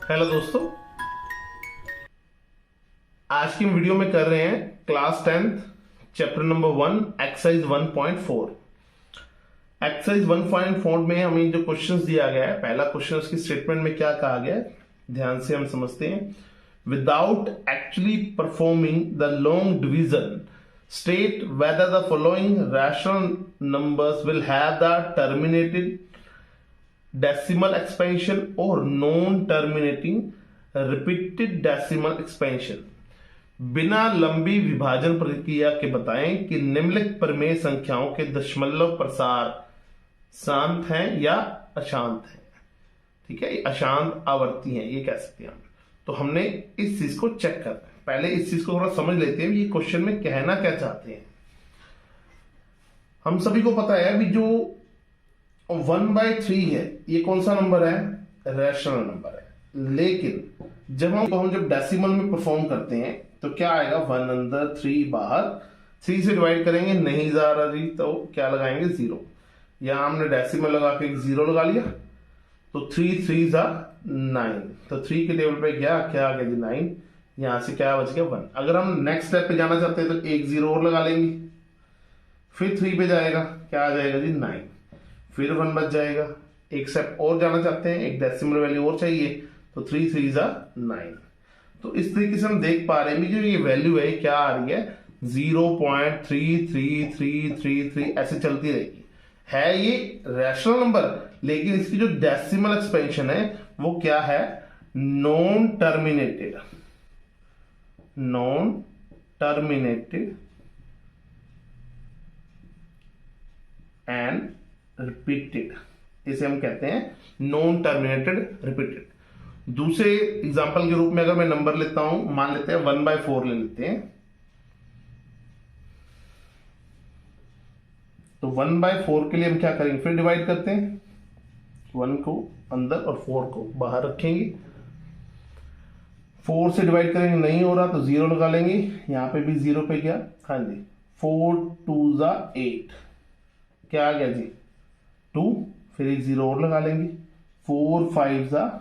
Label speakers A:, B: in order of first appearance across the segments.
A: Hello दोस्तों, आज की वीडियो में कर रहे हैं class 10th chapter number 1 exercise 1.4। Exercise 1.4 में हमें जो क्वेश्चंस दिया गया है, पहला क्वेश्चन उसकी स्टेटमेंट में क्या कहा गया है, ध्यान से हम समझते हैं। Without actually performing the long division state whether the following rational numbers will have the terminated decimal expansion or non-terminating repeated decimal expansion। बिना लंबी विभाजन प्रक्रिया के बताएं कि निम्नलिखित प्रमेय संख्याओं के दशमलव प्रसार शांत हैं या अशांत हैं। ठीक है, अशांत आवर्ती हैं, ये कह सकते हैं हम। तो हमने इस चीज को चेक करना है। पहले इस चीज को थोड़ा समझ लेते हैं, ये क्वेश्चन में कहना क्या चाहते हैं। हम सभी को पता है अभी जो 1/3 है, ये कौन सा नंबर है? रैशनल नंबर है। लेकिन जब हम डेसिमल में परफॉर्म करते हैं तो क्या आएगा? 1 अंदर 3 बाहर, 3 से डिवाइड करेंगे, नहीं जा रहा जी, तो क्या लगाएंगे? 0। यहां हमने डेसिमल लगा के 0 लगा लिया, तो 3 3 9। तो 3 के टेबल पे क्या आ गया जी? 9। यहां से क्या बच गया? 1। अगर हम नेक्स्ट स्टेप पे जाना चाहते हैं तो एक 0 और लगा लेंगे, फिर 3 पे जाएगा, क्या आ जाएगा जी? 9। फिर 1 बच जाएगा। एक स्टेप और जाना चाहते हैं, एक डेसिमल वैल्यू और चाहिए, तो 3 3 9। तो इस तरीके से हम देख पा रहे हैं जो ये वैल्यू है क्या आ रही है? 0.33333 ऐसे चलती रहेगी। है ये रैशनल नंबर, लेकिन इसकी जो डेसिमल एक्सपेंशन है वो क्या है? नॉन टर्मिनेटेड एंड रिपीटेड, इसे हम कहते हैं नॉन टर्मिनेटेड रिपीटेड। दूसरे एग्जांपल के रूप में अगर मैं नंबर लेता हूं, मान लेते हैं 1/4 ले लेते हैं, तो 1/4 के लिए हम क्या करेंगे? फिर डिवाइड करते हैं, 1 को अंदर और 4 को बाहर रखेंगे। 4 से डिवाइड करेंगे, नहीं हो रहा तो 0 लगा लेंगे, यहां पे भी 0 पे गया, हाँ जी। 4 2 8, क्या आ गया जी? 2। फिर एक 0 और लगा लेंगे, 4 5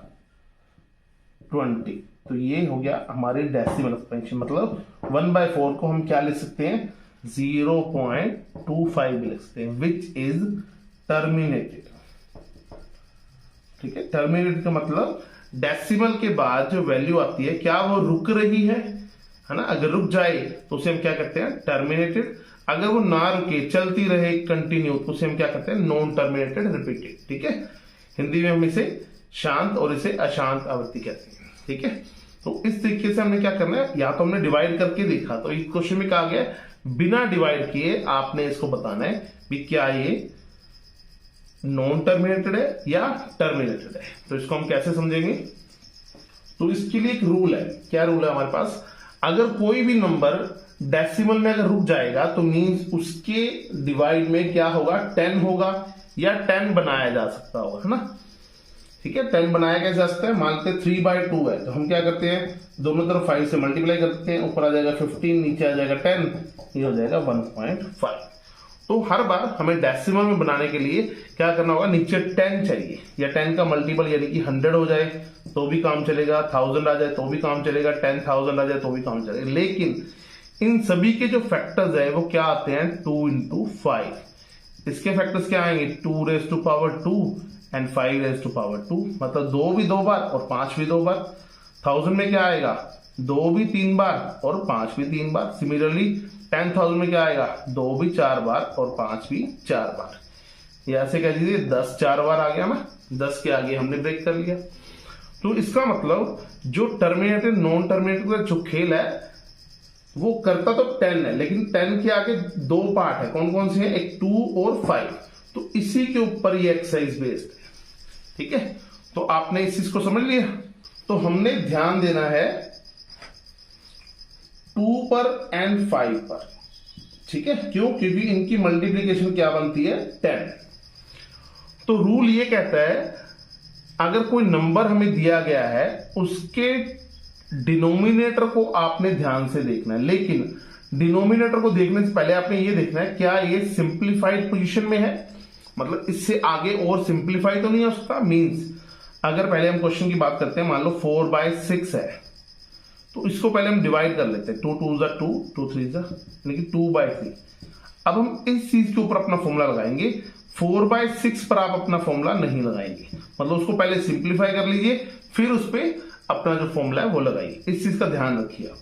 A: 20। तो ये हो गया हमारे डेसिमल एक्सपेंशन। मतलब 1/4 को हम क्या लिख सकते हैं? 0.25 लिख सकते हैं, विच इज टर्मिनेटेड। ठीक है, टर्मिनेटेड का मतलब डेसिमल के बाद जो वैल्यू आती है क्या वो रुक रही है ना? अगर रुक जाए तो उसे हम क्या कहते हैं? टर्मिनेटेड। अगर वो ना रुके, चलती रहे, कंटिन्यू, तो उसे हम क्या कहते हैं? Non terminated repeated. ठीक है, हिंदी में हम इसे शांत और इसे अशांत आवृत्ति कहते हैं। ठीक है, तो इस तरीके से हमने क्या करना है, या तो हमने डिवाइड करके देखा, तो इस क्वेश्चन में क्या आ गया? बिना डिवाइड किए आपने इसको बताना है कि क्या ये नॉन टर्मिनेटेड है या टर्मिनेटेड है। तो इसको हम कैसे समझेंगे? तो इसके लिए एक रूल है। क्या रूल है हमारे पास? अगर कोई भी नंबर डेसिमल में अगर रुक जाएगा तो मींस उसके डिवाइड में क्या होगा? 10 होगा, या 10 बनाया जा सकता होगा, है ना? ठीक है, 10 बनाया कैसे जा सकता है? मान लेते 3/2 है, तो हम क्या करते हैं? दोनों तरफ 5 से मल्टीप्लाई करते हैं, ऊपर आ जाएगा 15, नीचे आ जाएगा 10, ये हो जाएगा 1.5। तो हर बार हमें डेसिमल में बनाने के लिए क्या करना होगा? नीचे 10 चाहिए, या 10 का मल्टीपल यानी कि 100 हो जाए तो भी काम चलेगा, 1000 आ जाए तो भी काम चलेगा, 10,000 आ जाए तो भी काम चलेगा। लेकिन इन सभी के जो फैक्टर्स है वो क्या आते हैं? 2 × 5। इसके फैक्टर्स क्या आएंगे? 2⁻², एंड 5⁻²। मतलब 2 भी 2 बार और 5 भी 2 बार। 1000 में क्या आएगा? 2 भी 3 बार और 5 भी 3 बार। सिमिलरली 10,000 में क्या आएगा? 2 भी 4 बार और 5 भी 4 बार। ये ऐसे कह दीजिए 10 4 बार आ गया ना, 10 के आगे हमने ब्रेक कर लिया। तो इसका मतलब जो टर्मिनेटेड नॉन टर्मिनेटेड का जो खेल है वो करता तो 10 है, लेकिन 10 के आगे 2 पार्ट है। कौन कौन से हैं? एक 2 और 5। तो इसी के ऊपर ये एक्सरसाइज बेस्ड है। ठीक है, तो आपने इस चीज को समझ लिया। तो हमने ध्यान देना है 2 पर एंड 5 पर। ठीक है, क्यों? क्योंकि इनकी मल्टीप्लीकेशन क्या बनती है? 10। तो रूल ये कहता है अगर कोई नंबर हमें दिया गया है उसके डिनोमिनेटर को आपने ध्यान से देखना है, लेकिन डिनोमिनेटर को देखने से पहले आपने ये देखना है क्या ये सिंप्लीफाइड पोजीशन में है, मतलब इससे आगे और सिंप्लीफाई तो नहीं हो सकता। मींस अगर पहले हम क्वेश्चन की बात करते हैं, मान लो 4/6 है, तो इसको पहले हम डिवाइड कर लेते हैं। 2 2 2, 2 3 यानी कि 2/3। अब हम इस चीज के ऊपर अपना फॉर्मूला लगाएंगे, 4/6 पर आप अपना फॉर्मूला नहीं लगाएंगे, मतलब उसको पहले सिंप्लीफाई कर लीजिए, फिर उस पर अपना जो फॉर्मूला है वो लगाइए। इस चीज का ध्यान रखिए आप।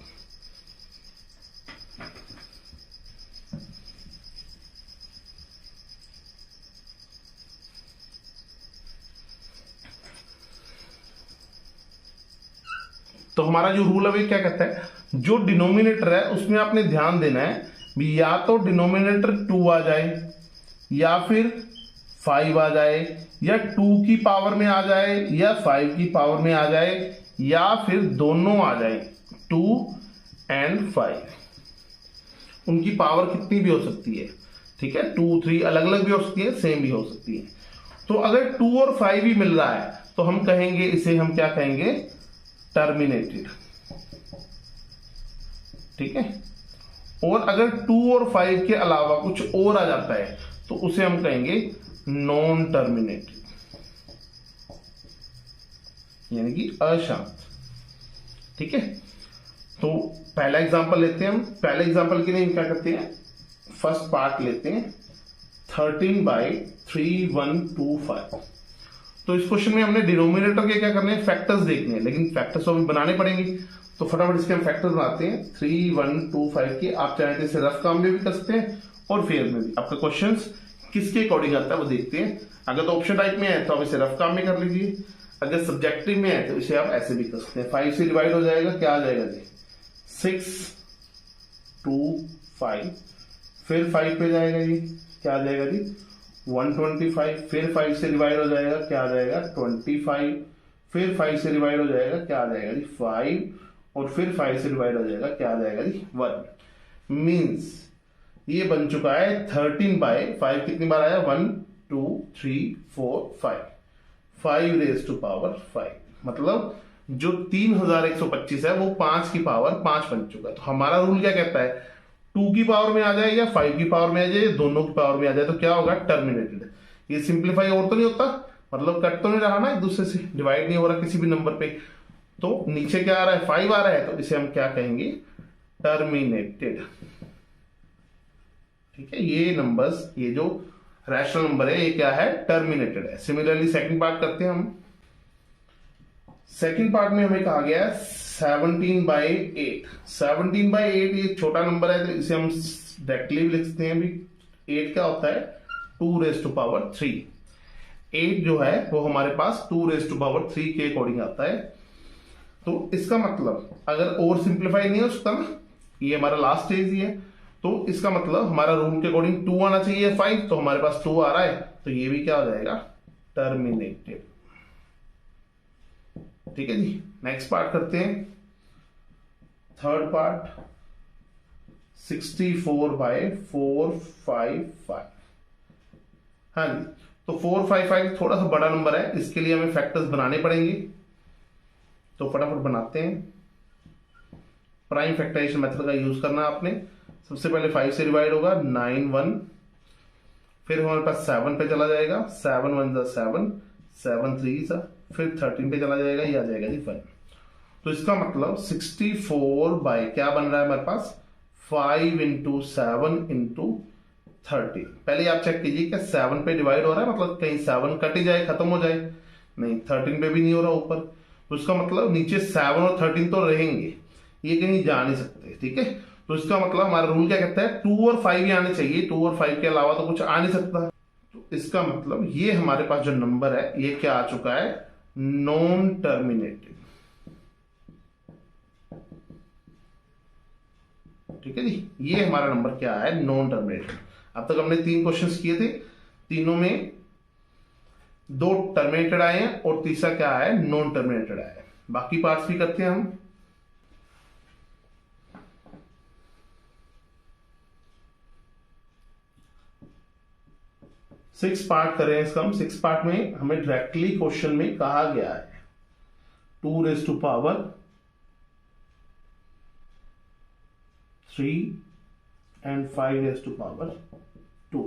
A: तो हमारा जो रूल है वो क्या कहता है, जो डिनोमिनेटर है उसमें आपने ध्यान देना है भी, या तो डिनोमिनेटर 2 आ जाए, या फिर 5 आ जाए, या 2 की पावर में आ जाए, या 5 की पावर में आ जाए, या फिर दोनों आ जाए, 2 और 5। उनकी पावर कितनी भी हो सकती है, ठीक है, 2 3 अलग अलग भी हो सकती है, सेम भी हो सकती है। तो अगर 2 और 5 भी मिल रहा है तो हम कहेंगे, इसे हम क्या कहेंगे, टर्मिनेटेड, ठीक है। और अगर 2 और 5 के अलावा कुछ और आ जाता है तो उसे हम कहेंगे नॉन टर्मिनेटेड, यानी कि अशांत, ठीक है। तो पहला एग्जांपल लेते हैं हम। पहले एग्जांपल के लिए हम क्या करते हैं, फर्स्ट पार्ट लेते हैं, 13/3125। तो इस क्वेश्चन में हमने डिनोमिनेटर के क्या करने हैं, फैक्टर्स देखने हैं, लेकिन फैक्टर्स तो अभी बनाने पड़ेंगे। तो फटाफट इसके हम फैक्टर्स बनाते हैं 3125 के। आप चाहे तो इसे रफ काम में भी कर सकते हैं और फेयर में भी, आपका क्वेश्चन किसके अकॉर्डिंग आता है वो देखते हैं। अगर तो ऑप्शन टाइप में है तो आप इसे रफ काम में कर लीजिए, अगर सब्जेक्टिव में है तो इसे आप ऐसे भी कर सकते हैं। 5 से डिवाइड हो जाएगा, क्या आ जाएगा जी, 6 2 5, फिर 5 पे जाएगा जी, क्या आ जाएगा जी, 125, फिर 5 से डिवाइड हो जाएगा, क्या आ जाएगा 25, फिर 5 से डिवाइड हो जाएगा, क्या आ जाएगा जी 5, और फिर 5 से डिवाइड हो जाएगा, क्या आ जाएगा जी 1। मीन्स ये बन चुका है 13/5। कितनी बार आया, 1 2 3 4 5, 5^5। मतलब जो 3125 है वो 5 की पावर 5 बन चुका है। तो हमारा रूल क्या कहता है, 2 की पावर में आ जाए या 5 की पावर में आ जाए, दोनों की पावर में आ जाए, तो क्या होगा, टर्मिनेटेड। ये सिंप्लीफाई और तो नहीं होता, मतलब कट तो नहीं रहा ना, एक दूसरे से डिवाइड नहीं हो रहा किसी भी नंबर पे। तो नीचे क्या आ रहा है, 5 आ रहा है, तो इसे हम क्या कहेंगे, टर्मिनेटेड, ठीक है। ये नंबर्स, ये जो रैशनल नंबर है ये क्या है, टर्मिनेटेड है। सिमिलरली सेकंड पार्ट करते हैं हम। सेकंड पार्ट में हमें कहा गया है 17/8। 17/8 ये छोटा नंबर है, तो इसे हम डायरेक्टली भी लिख सकते हैं भी। 8 क्या होता है, 2^3। 8 जो है वो हमारे पास 2^3 के अकॉर्डिंग आता है। तो इसका मतलब अगर और सिंप्लीफाई नहीं हो सकता ना, ये हमारा लास्ट स्टेज ही है, तो इसका मतलब हमारा रूल के अकॉर्डिंग 2 आना चाहिए, 5, तो हमारे पास 2 आ रहा है, तो ये भी क्या हो जाएगा, टर्मिनेटेड, ठीक है जी। नेक्स्ट पार्ट करते हैं, थर्ड पार्ट, 64/455। हाँ जी, तो 455 थोड़ा सा बड़ा नंबर है, इसके लिए हमें फैक्टर्स बनाने पड़ेंगे, तो फटाफट बनाते हैं। प्राइम फैक्टराइजेशन मेथड का यूज करना आपने। सबसे पहले 5 से डिवाइड होगा, 9 1, फिर हमारे पास 7 पे चला जाएगा, 7 1 7, 7 3, फिर 13 पे चला जाएगा, ये आ जाएगा जी 1। तो इसका मतलब 64 क्या बन रहा है हमारे पास, 5 × 7 × 30। पहले आप चेक कीजिए क्या 7 पे डिवाइड हो रहा है, मतलब कहीं 7 कट ही जाए, खत्म हो जाए, नहीं 13 पे भी नहीं हो रहा ऊपर, तो इसका मतलब नीचे 7 और 13 तो रहेंगे, ये कहीं जा नहीं सकते, ठीक है। तो इसका मतलब हमारा रूल क्या कहता है, 2 और 5 ही आने चाहिए, 2 और 5 के अलावा तो कुछ आ नहीं सकता। तो इसका मतलब ये हमारे पास जो नंबर है ये क्या आ चुका है, नॉन टर्मिनेटेड, ठीक है जी। ये हमारा नंबर क्या है, नॉन टर्मिनेटेड। अब तक हमने 3 क्वेश्चंस किए थे, तीनों में 2 टर्मिनेटेड आए हैं और तीसरा क्या है, नॉन टर्मिनेटेड आया है। बाकी पार्ट्स भी करते हैं हम। सिक्स पार्ट करें इसका हम। 6 पार्ट में हमें डायरेक्टली क्वेश्चन में कहा गया है 2^3 and 5^2।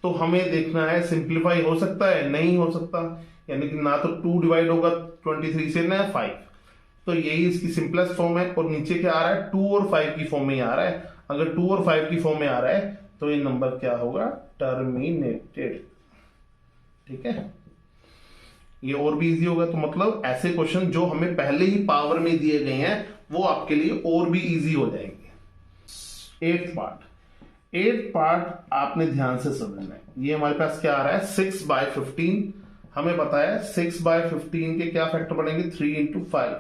A: तो हमें देखना है सिंप्लीफाई हो सकता है, नहीं हो सकता, यानी कि ना तो 2 डिवाइड होगा 23 से ना 5, तो यही इसकी सिंपलेस्ट फॉर्म है। और नीचे क्या आ रहा है, 2 और 5 की फॉर्म में आ रहा है। अगर 2 और 5 की फॉर्म में आ रहा है तो ये नंबर क्या होगा, टर्मिनेटेड। ठीक है, ये और भी इजी होगा। तो मतलब ऐसे क्वेश्चन जो हमें पहले ही पावर में दिए गए हैं वो आपके लिए और भी इजी हो जाएंगे। एट्थ पार्ट आपने ध्यान से समझना है। ये हमारे पास क्या आ रहा है, 6/15। हमें पता है 6/15 के क्या फैक्टर बनेंगे, 3 × 5।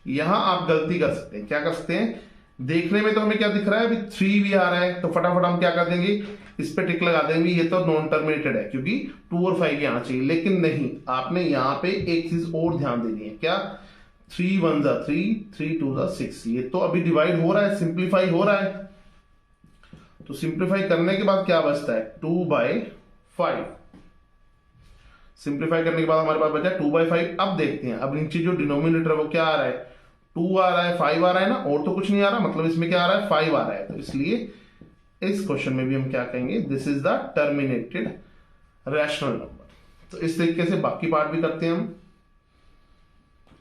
A: यहां आप गलती कर सकते हैं, क्या कर सकते हैं, देखने में तो हमें क्या दिख रहा है, अभी 3 भी आ रहा है, तो फटाफट हम क्या कर देंगे, इस पे टिक लगा देंगे, ये तो नॉन टर्मिनेटेड है क्योंकि 2 और 5 आना चाहिए। लेकिन नहीं, आपने यहां पे एक चीज और ध्यान देनी है, क्या, 3 × 1 = 3, 3 × 2 = 6। ये तो अभी डिवाइड हो रहा है, सिंप्लीफाई हो रहा है। तो सिंप्लीफाई करने के बाद क्या बचता है, 2/5। सिंप्लीफाई करने के बाद हमारे पास बचा 2/5। अब देखते हैं, अब नीचे जो डिनोमिनेटर है वो क्या आ रहा है, 2 आ रहा है, 5 आ रहा है ना, और तो कुछ नहीं आ रहा, मतलब इसमें क्या आ रहा है, 5 आ रहा है। तो इसलिए इस क्वेश्चन में भी हम क्या कहेंगे, this is the terminated rational number. तो इस तरीके से बाकी पार्ट भी करते हैं हम।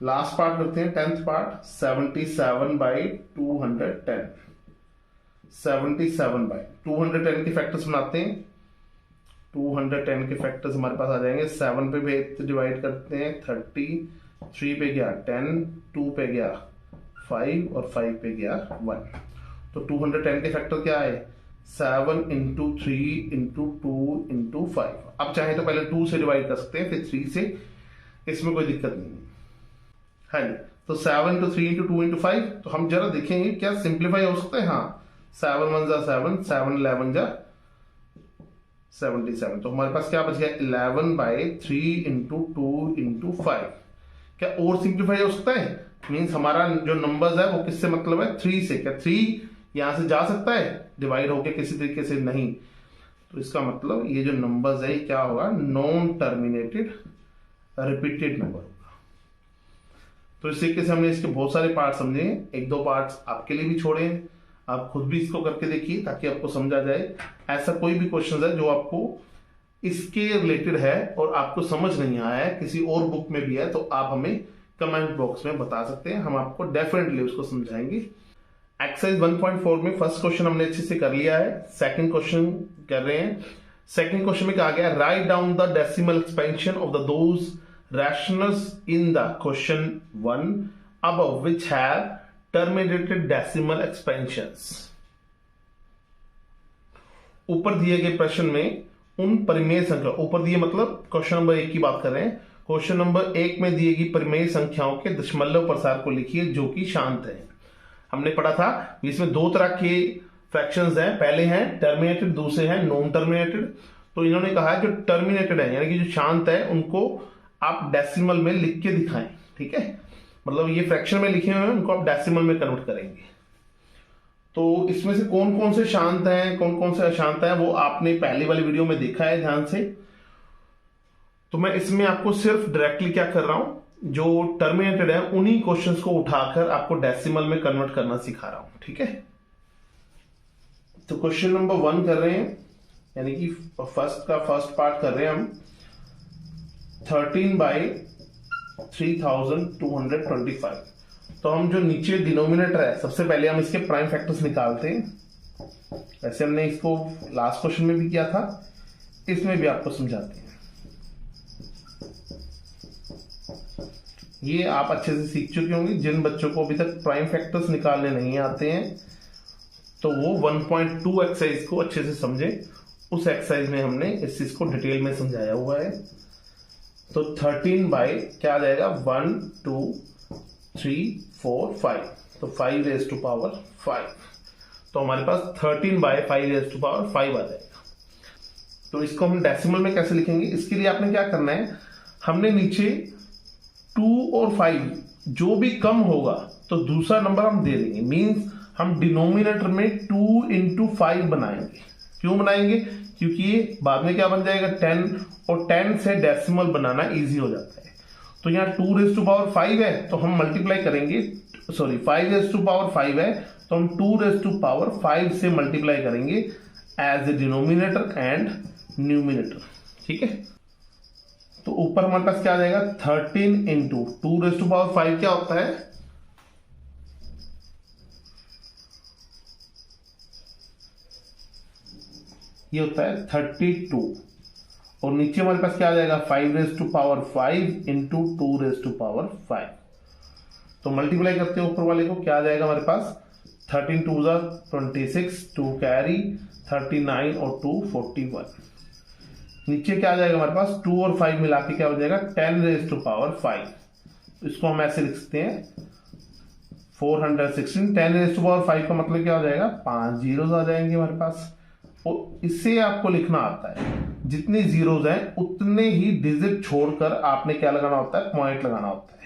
A: लास्ट पार्ट करते हैं, 10th पार्ट, 77/210। 77/210 के फैक्टर्स बनाते हैं। 210 के फैक्टर्स हमारे पास आ जाएंगे, 7 पे डिवाइड करते हैं 30, 3 पे गया 10, 2 पे गया 5 और 5 पे गया 1। तो 210 के फैक्टर क्या है, 7 × 3 × 2 × 5। अब चाहे तो पहले 2 से डिवाइड कर सकते हैं, फिर 3 से, इसमें कोई दिक्कत नहीं है। हाँ जी, तो 7 × 3 × 2 × 5। तो हम जरा देखेंगे क्या सिंप्लीफाई हो सकता है। हाँ, 7 × 1 = 7, 7 × 11 = 77। तो हमारे पास क्या बच गया, 11/3 × 2 × 5। क्या और सिंप्लीफाई हो सकता है, मीन्स हमारा जो नंबर्स है वो किससे मतलब है, 3 से। क्या 3 यहां से जा सकता है डिवाइड होके किसी तरीके से, नहीं। तो इसका मतलब ये जो नंबर्स है क्या होगा, नॉन टर्मिनेटेड रिपीटेड नंबर होगा। तो इस तरीके से हमने इसके बहुत सारे पार्ट समझे, 1-2 पार्ट्स आपके लिए भी छोड़े, आप खुद भी इसको करके देखिए ताकि आपको समझ आ जाए। ऐसा कोई भी क्वेश्चन है जो आपको इसके रिलेटेड है और आपको समझ नहीं आया है, किसी और बुक में भी है, तो आप हमें कमेंट बॉक्स में बता सकते हैं, हम आपको डेफिनेटली उसको समझाएंगे। एक्सरसाइज 1.4 में फर्स्ट क्वेश्चन हमने अच्छे से कर लिया है, सेकंड क्वेश्चन कर रहे हैं। सेकंड क्वेश्चन में कहा गया, write down the decimal expansion of the those rationals in the question 1 above which have terminated decimal expansions। ऊपर दिए गए प्रश्न में उन परिमेय संख्या, ऊपर दिए मतलब क्वेश्चन नंबर 1 की बात कर रहे हैं, क्वेश्चन नंबर 1 में दिए गई परिमेय संख्याओं के दशमलव प्रसार को लिखिए जो कि शांत है। हमने पढ़ा था इसमें 2 तरह के फ्रैक्शंस हैं, पहले हैं टर्मिनेटेड, दूसरे हैं नॉन टर्मिनेटेड। तो इन्होंने कहा है जो टर्मिनेटेड है यानी कि जो शांत है उनको आप डेसिमल में लिख के दिखाएं। ठीक है, मतलब ये फ्रैक्शन में लिखे हुए हैं उनको आप डेसिमल में कन्वर्ट करेंगे। तो इसमें से कौन कौन से शांत हैं, कौन कौन से अशांत हैं, वो आपने पहली वाली वीडियो में देखा है ध्यान से। तो मैं इसमें आपको सिर्फ डायरेक्टली क्या कर रहा हूं, जो टर्मिनेटेड है उन्हीं क्वेश्चंस को उठाकर आपको डेसिमल में कन्वर्ट करना सिखा रहा हूं। ठीक है, तो क्वेश्चन नंबर 1 कर रहे हैं, यानी कि फर्स्ट पार्ट कर रहे हैं हम। 13/3225। तो हम जो नीचे डिनोमिनेटर है, सबसे पहले हम इसके प्राइम फैक्टर्स निकालते हैं। वैसे हमने इसको लास्ट क्वेश्चन में भी किया था, इसमें भी आपको समझाते हैं। ये आप अच्छे से सीख चुके होंगे। जिन बच्चों को अभी तक प्राइम फैक्टर्स निकालने नहीं आते हैं तो वो 1.2 एक्सरसाइज को अच्छे से समझे। उस एक्सरसाइज में हमने इस चीज को डिटेल में समझाया हुआ है। तो 13 बाई क्या आ जाएगा, 1 2 3 4 5, तो 5⁵5। तो हमारे पास 13/5⁵5 आ जाएगा। तो इसको हम डेसिमल में कैसे लिखेंगे, इसके लिए आपने क्या करना है, हमने नीचे 2 और 5 जो भी कम होगा तो दूसरा नंबर हम दे देंगे। मींस हम डिनोमिनेटर में 2 × 5 बनाएंगे। क्यों बनाएंगे, क्योंकि ये बाद में क्या बन जाएगा 10, और 10 से डेसिमल बनाना इजी हो जाता है। तो यहाँ 2⁵5 है तो हम मल्टीप्लाई करेंगे, सॉरी 5⁵5 है तो हम 2⁵5 से मल्टीप्लाई करेंगे as a denominator and numerator. ठीक है, तो ऊपर हमारे पास क्या आ जाएगा 13 इंटू 2⁵ क्या होता है, ये होता है 32, और नीचे हमारे पास क्या आ जाएगा 5⁵ इंटू 2⁵। तो मल्टीप्लाई करते हैं ऊपर वाले को, क्या आ जाएगा हमारे पास 13 2 26, 2 कैरी 39 और 2 41। नीचे क्या आ जाएगा हमारे पास 2 और 5 मिला के क्या हो जाएगा 10⁵। तो इसको हम ऐसे लिख सकते हैं 416। 10⁵ का मतलब क्या हो जाएगा 5 जीरोस आ जाएंगे हमारे पास। और इससे आपको लिखना आता है जितने जीरोस हैं उतने ही डिजिट छोड़कर आपने क्या लगाना होता है, पॉइंट लगाना होता है।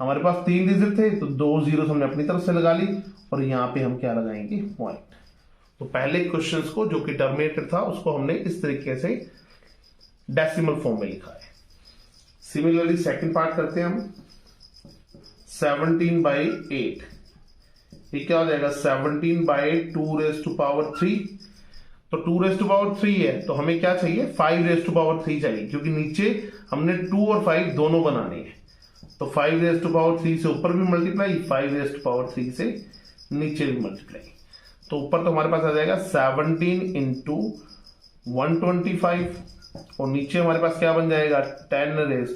A: हमारे पास 3 डिजिट थे तो 2 जीरोस हमने अपनी तरफ से लगा ली, और यहां पे हम क्या लगाएंगे पॉइंट। तो पहले क्वेश्चन को जो कि टर्मिनेटेड था उसको हमने इस तरीके से डेसिमल फॉर्म में लिखा है। सिमिलरली सेकंड पार्ट करते हैं हम 17/8। ये क्या हो जाएगा 17/2⁵। तो 2⁵ है तो हमें क्या चाहिए 5⁵ चाहिए, क्योंकि नीचे हमने 2 और 5 दोनों बनाने हैं। तो 5⁵ से ऊपर भी मल्टीप्लाई, 5⁵ से नीचे भी मल्टीप्लाई। तो ऊपर तो हमारे पास आ जाएगा 17 इंटू 125, और नीचे हमारे पास क्या बन जाएगा 10⁵।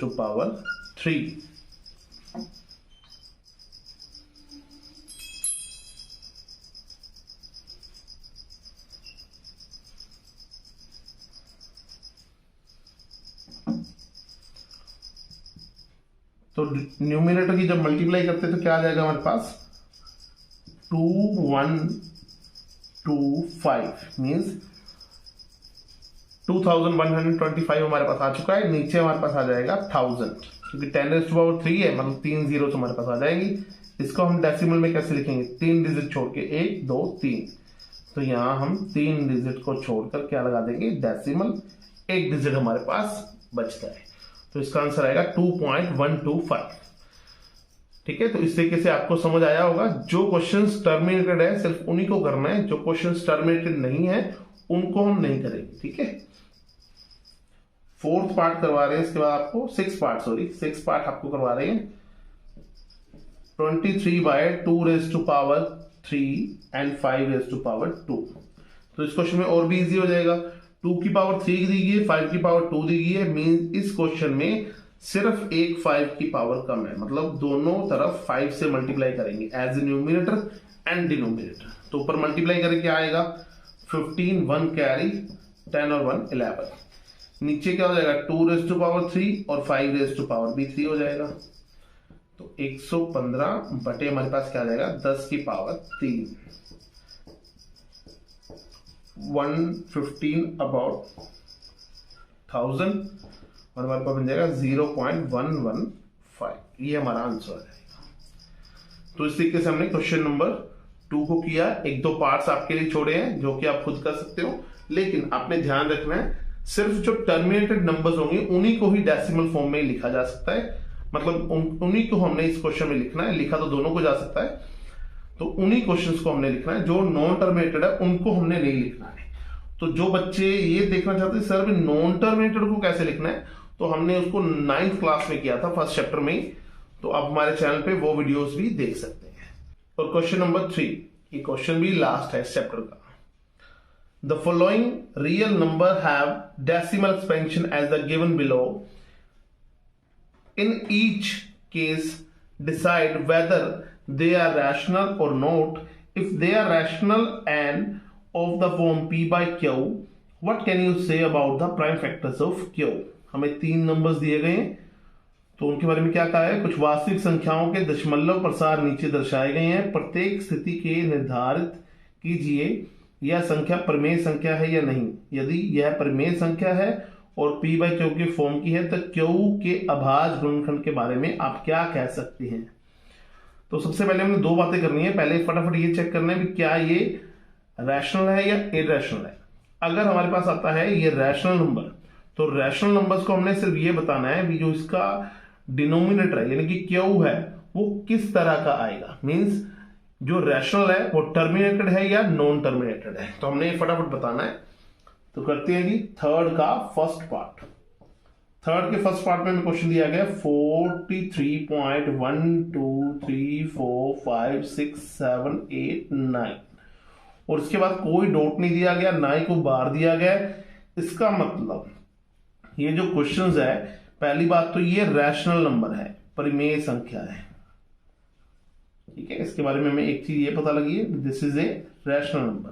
A: तो न्यूमिनेटर की जब मल्टीप्लाई करते हैं तो क्या आ जाएगा हमारे पास 2125 मीन्स 2125 हमारे पास आ चुका है। नीचे हमारे पास आ जाएगा 1000, क्योंकि 10⁵ है मतलब 3 जीरो हमारे पास आ जाएंगी। इसको हम डेसिमल में कैसे लिखेंगे 3 डिजिट छोड़ के 1 2 3। तो यहां हम 3 डिजिट को छोड़कर क्या लगा देंगे डेसिमल, 1 डिजिट हमारे पास बचता है। तो इसका आंसर आएगा 2.125। ठीक है, तो इस तरीके से आपको समझ आया होगा। जो क्वेश्चंस टर्मिनेटेड है सिर्फ उन्हीं को करना है, जो क्वेश्चंस टर्मिनेटेड नहीं है उनको हम नहीं करेंगे। ठीक है, 4th पार्ट करवा रहे हैं, इसके बाद आपको 6 पार्ट आपको करवा रहे हैं 23/2⁵ एंड 5⁵2। तो इस क्वेश्चन में और भी इजी हो जाएगा। 2 की पावर 3 दी गई है, 5 की पावर 2 दी गई है, मीन इस क्वेश्चन में सिर्फ एक 5 की पावर कम है, मतलब दोनों तरफ 5 से मल्टीप्लाई करेंगे as a numerator and denominator. तो ऊपर मल्टीप्लाई करें क्या आएगा 15, 1 कैरी 10 और 1 11। नीचे क्या हो जाएगा 2⁵ और 5⁵3 हो जाएगा। तो 115 बटे हमारे पास क्या आ जाएगा 10 की पावर 3, 115 अबाउट 1000, और हमारे पास बन जाएगा 0.115। ये हमारा आंसर आ जाएगा। तो इस तरीके से हमने क्वेश्चन नंबर 2 को किया। 1-2 पार्ट्स आपके लिए छोड़े हैं जो कि आप खुद कर सकते हो, लेकिन आपने ध्यान रखना है सिर्फ जो टर्मिनेटेड नंबर्स होंगे उन्हीं को ही डेसिमल फॉर्म में लिखा जा सकता है। मतलब उन्हीं को हमने इस क्वेश्चन में लिखना है, लिखा तो दोनों को जा सकता है, तो उन्हीं क्वेश्चंस को हमने लिखना है। जो नॉन टर्मिनेटेड है उनको हमने नहीं लिखना है। तो जो बच्चे ये देखना चाहते हैं सर नॉन टर्मिनेटेड को कैसे लिखना है, तो हमने उसको 9th क्लास में किया था, फर्स्ट चैप्टर में ही। तो आप हमारे चैनल पे वो वीडियोस भी देख सकते हैं। और क्वेश्चन नंबर 3, ये क्वेश्चन भी लास्ट है इस चैप्टर का। The following real number have decimal expansion as the given below. In each case, decide whether they are rational or not. If they are rational and of the form p by q, what can you say about the prime factors of q? हमें 3 numbers दिए गए हैं, तो उनके बारे में क्या कहा है। कुछ वास्तविक संख्याओं के दशमलव प्रसार नीचे दर्शाए गए हैं। प्रत्येक स्थिति के निर्धारित कीजिए यह संख्या प्रमेय संख्या है या नहीं। यदि यह प्रमेय संख्या है और p by q के फॉर्म की है तो q के अभाज्य गुणनखंड के बारे में आप क्या कह सकते हैं। तो सबसे पहले हमने 2 बातें करनी है। पहले फटाफट ये चेक करना है कि क्या ये रैशनल है या इरेशनल है। अगर हमारे पास आता है ये रैशनल नंबर, तो रैशनल नंबर्स को हमने सिर्फ ये बताना है कि जो इसका डिनोमिनेटर है यानी कि q है वो किस तरह का आएगा। मींस जो रैशनल है वो टर्मिनेटेड है या नॉन टर्मिनेटेड है। तो हमने फटाफट बताना है। तो करते हैं जी 3rd का फर्स्ट पार्ट। थर्ड के फर्स्ट पार्ट में क्वेश्चन दिया गया 43.123456789 और इसके बाद कोई डॉट नहीं दिया गया, ना ही कोई बार दिया गया। इसका मतलब ये जो क्वेश्चंस है, पहली बात तो ये रैशनल नंबर है, परिमेय संख्या है, ठीक है। इसके बारे में हमें एक चीज ये पता लगी है, this is a rational number.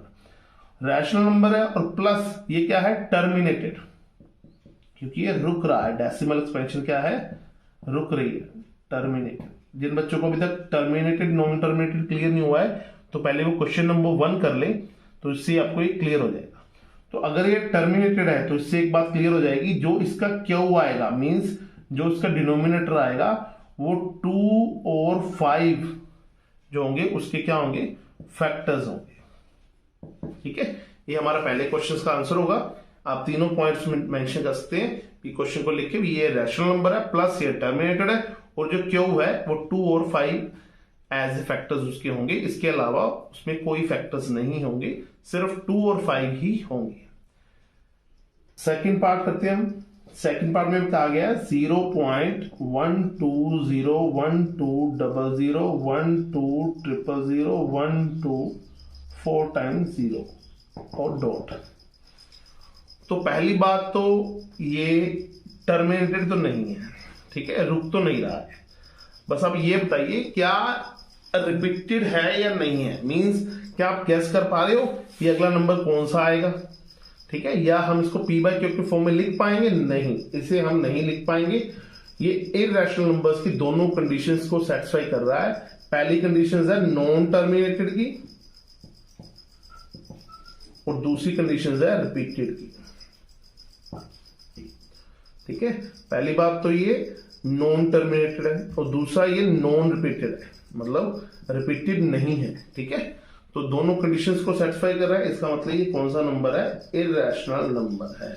A: Rational number है और प्लस ये क्या है, टर्मिनेटेड, क्योंकि ये रुक रहा है। डेसिमल एक्सपेंशन क्या है, रुक रही है, टर्मिनेटेड। जिन बच्चों को अभी तक टर्मिनेटेड नॉन टर्मिनेटेड क्लियर नहीं हुआ है तो पहले वो क्वेश्चन नंबर 1 कर ले, तो इससे आपको ये क्लियर हो जाएगा। तो अगर ये टर्मिनेटेड है तो इससे एक बात क्लियर हो जाएगी, जो इसका क्यू आएगा, मींस जो इसका डिनोमिनेटर आएगा वो 2 और 5 जो होंगे उसके क्या होंगे, फैक्टर्स होंगे, ठीक है। ये हमारा पहले क्वेश्चन का आंसर होगा। आप तीनों पॉइंट्स में मेंशन कर सकते हैं कि क्वेश्चन को लिख के ये रैशनल नंबर है, प्लस ये टर्मिनेटेड है, और जो क्यू है वो 2 और 5 एज ए फैक्टर्स उसके होंगे। इसके अलावा उसमें कोई फैक्टर्स नहीं होंगे, सिर्फ 2 और 5 ही होंगे। सेकंड पार्ट करते हैं हम। सेकंड पार्ट में कहा गया 0.120120120012 टाइम्स 0 और डॉट। तो पहली बात तो ये टर्मिनेटेड तो नहीं है, ठीक है, रुक तो नहीं रहा है। बस अब ये बताइए क्या रिपीटेड है या नहीं है, मींस क्या आप गेस कर पा रहे हो ये अगला नंबर कौन सा आएगा, ठीक है। या हम इसको पी बाई क्यू के फॉर्म में लिख पाएंगे, नहीं, इसे हम नहीं लिख पाएंगे। ये इररेशनल नंबर्स की दोनों कंडीशंस को सेटिस्फाई कर रहा है। पहली कंडीशन है नॉन टर्मिनेटेड की और दूसरी कंडीशन है रिपीटेड की, ठीक है। पहली बात तो ये नॉन टर्मिनेटेड है और दूसरा ये नॉन रिपीटेड है, मतलब रिपीटेड नहीं है, ठीक है। तो दोनों कंडीशंस को सेटिस्फाई कर रहा है, इसका मतलब ये कौन सा नंबर है, इररेशनल नंबर है।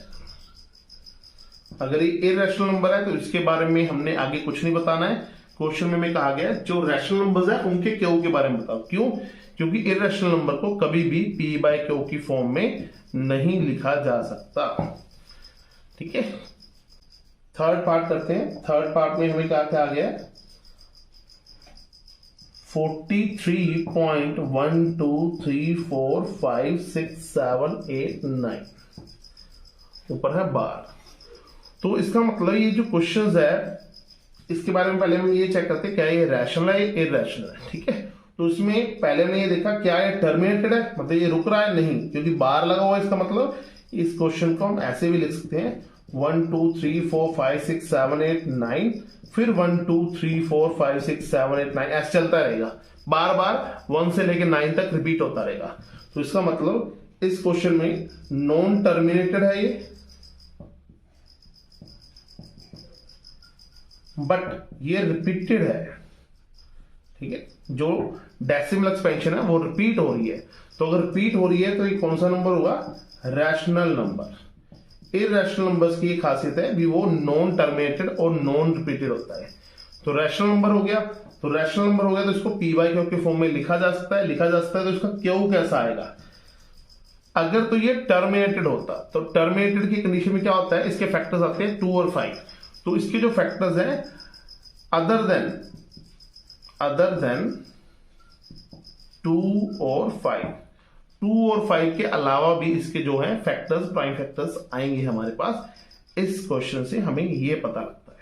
A: अगर ये इररेशनल नंबर है तो इसके बारे में हमने आगे कुछ नहीं बताना है। क्वेश्चन में कहा गया जो रैशनल नंबर्स है उनके क्यू के बारे में बताओ। क्यों? क्योंकि इररेशनल नंबर को कभी भी पी बाई क्यू की फॉर्म में नहीं लिखा जा सकता, ठीक है। थर्ड पार्ट करते हैं। थर्ड पार्ट में हमें क्या आ गया, 43.12345678 ऊपर है बार। तो इसका मतलब ये जो क्वेश्चंस है इसके बारे में पहले हम ये चेक करते हैं क्या ये रैशनल है, इररेशनल है, ठीक है। तो इसमें पहले हमने ये देखा क्या ये टर्मिनेटेड है, मतलब ये रुक रहा है, नहीं, क्योंकि बार लगा हुआ है। इसका मतलब इस क्वेश्चन को हम ऐसे भी लिख सकते हैं 1 2 3 4 5 6 7 8 9, फिर 1 2 3 4 5 6 7 8 9 ऐसे चलता रहेगा, बार बार 1 से लेकर 9 तक रिपीट होता रहेगा। तो इसका मतलब इस क्वेश्चन में नॉन टर्मिनेटेड है ये, बट ये रिपीटेड है, ठीक है। जो डेसिमल एक्सपेंशन है वो रिपीट हो रही है। तो अगर रिपीट हो रही है तो ये कौन सा नंबर होगा, रैशनल नंबर। इररेशनल नंबर्स की खासियत है भी वो नॉन टर्मिनेटेड और नॉन रिपीटेड होता है। तो रैशनल नंबर हो गया, तो रैशनल नंबर हो गया तो इसको पी बाई क्यू के फॉर्म में लिखा जा सकता है, तो इसका क्यू कैसा आएगा। अगर तो ये टर्मिनेटेड होता, तो टर्मिनेटेड की कंडीशन में क्या होता है, इसके फैक्टर्स आते हैं 2 और 5। तो इसके जो फैक्टर्स हैं अदर देन 2 और 5, 2 और 5 के अलावा भी इसके जो है फैक्टर्स, प्राइम फैक्टर्स आएंगे हमारे पास। इस क्वेश्चन से हमें ये पता लगता है।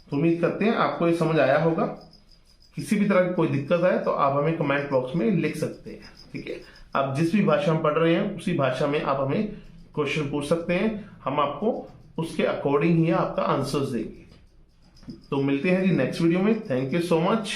A: तो उम्मीद करते हैं आपको ये समझ आया होगा। किसी भी तरह की कोई दिक्कत है तो आप हमें कमेंट बॉक्स में लिख सकते हैं, ठीक है। आप जिस भी भाषा में पढ़ रहे हैं उसी भाषा में आप हमें क्वेश्चन पूछ सकते हैं, हम आपको उसके अकॉर्डिंग ही आपका आंसर्स देंगे। तो मिलते हैं जी नेक्स्ट वीडियो में। Thank you so much.